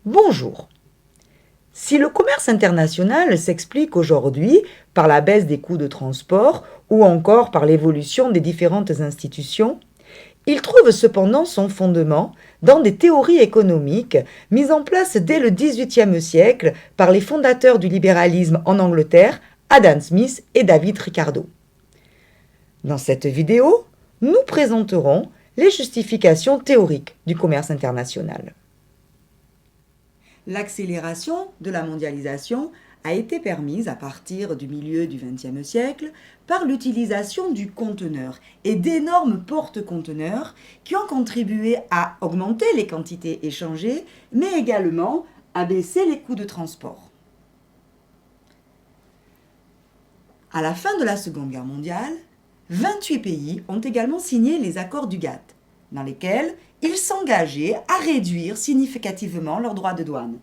Bonjour. Si le commerce international s'explique aujourd'hui par la baisse des coûts de transport ou encore par l'évolution des différentes institutions, il trouve cependant son fondement dans des théories économiques mises en place dès le XVIIIe siècle par les fondateurs du libéralisme en Angleterre, Adam Smith et David Ricardo. Dans cette vidéo, nous présenterons les justifications théoriques du commerce international. L'accélération de la mondialisation a été permise à partir du milieu du XXe siècle par l'utilisation du conteneur et d'énormes porte-conteneurs qui ont contribué à augmenter les quantités échangées, mais également à baisser les coûts de transport. À la fin de la Seconde Guerre mondiale, 28 pays ont également signé les accords du GATT, dans lesquels ils s'engageaient à réduire significativement leurs droits de douane.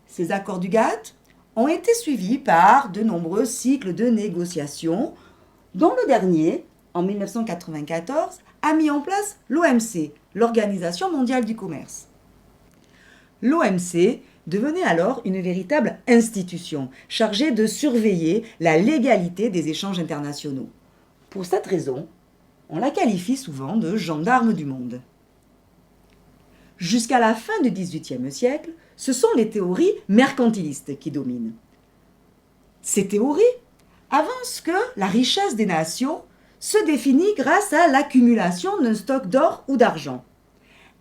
Ces accords du GATT ont été suivis par de nombreux cycles de négociations, dont le dernier, en 1994, a mis en place l'OMC, l'Organisation mondiale du commerce. L'OMC devenait alors une véritable institution chargée de surveiller la légalité des échanges internationaux. Pour cette raison, on la qualifie souvent de gendarme du monde. Jusqu'à la fin du XVIIIe siècle, ce sont les théories mercantilistes qui dominent. Ces théories avancent que la richesse des nations se définit grâce à l'accumulation d'un stock d'or ou d'argent.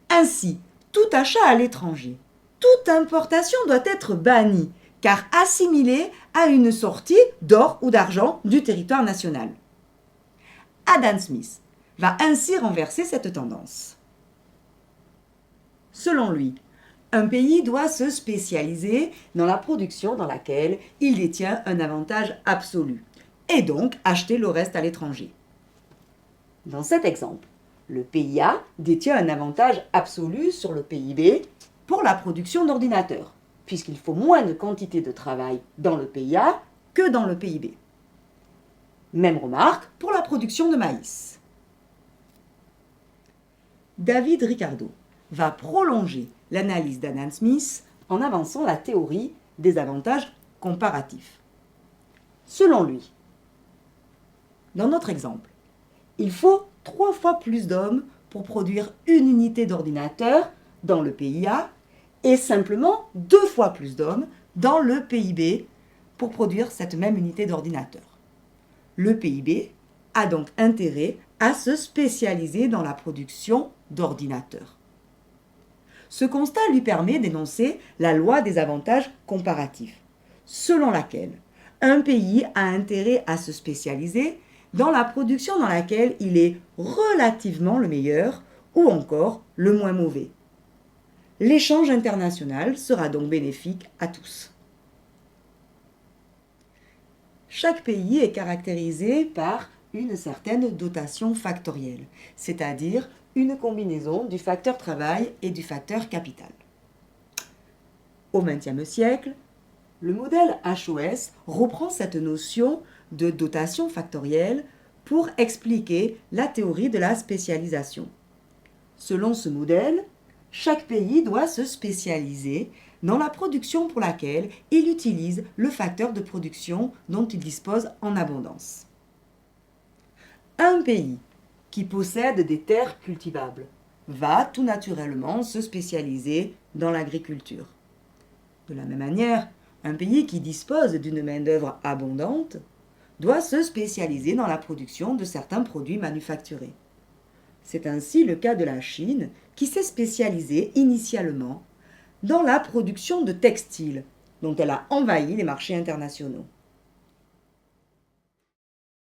Ainsi, tout achat à l'étranger, toute importation doit être bannie, car assimilée à une sortie d'or ou d'argent du territoire national. Adam Smith va ainsi renverser cette tendance. Selon lui, un pays doit se spécialiser dans la production dans laquelle il détient un avantage absolu, et donc acheter le reste à l'étranger. Dans cet exemple, le pays A détient un avantage absolu sur le pays B pour la production d'ordinateurs, puisqu'il faut moins de quantité de travail dans le pays A que dans le pays B. Même remarque pour la production de maïs. David Ricardo va prolonger l'analyse d'Adam Smith en avançant la théorie des avantages comparatifs. Selon lui, dans notre exemple, il faut 3 fois plus d'hommes pour produire une unité d'ordinateur dans le pays A et simplement 2 fois plus d'hommes dans le pays B pour produire cette même unité d'ordinateur. Le pays B a donc intérêt à se spécialiser dans la production d'ordinateurs. Ce constat lui permet d'énoncer la loi des avantages comparatifs, selon laquelle un pays a intérêt à se spécialiser dans la production dans laquelle il est relativement le meilleur ou encore le moins mauvais. L'échange international sera donc bénéfique à tous. Chaque pays est caractérisé par une certaine dotation factorielle, c'est-à-dire une combinaison du facteur travail et du facteur capital. Au XXe siècle, le modèle HOS reprend cette notion de dotation factorielle pour expliquer la théorie de la spécialisation. Selon ce modèle, chaque pays doit se spécialiser dans la production pour laquelle il utilise le facteur de production dont il dispose en abondance. Un pays qui possède des terres cultivables va tout naturellement se spécialiser dans l'agriculture. De la même manière, un pays qui dispose d'une main-d'œuvre abondante doit se spécialiser dans la production de certains produits manufacturés. C'est ainsi le cas de la Chine, qui s'est spécialisée initialement dans la production de textiles, dont elle a envahi les marchés internationaux.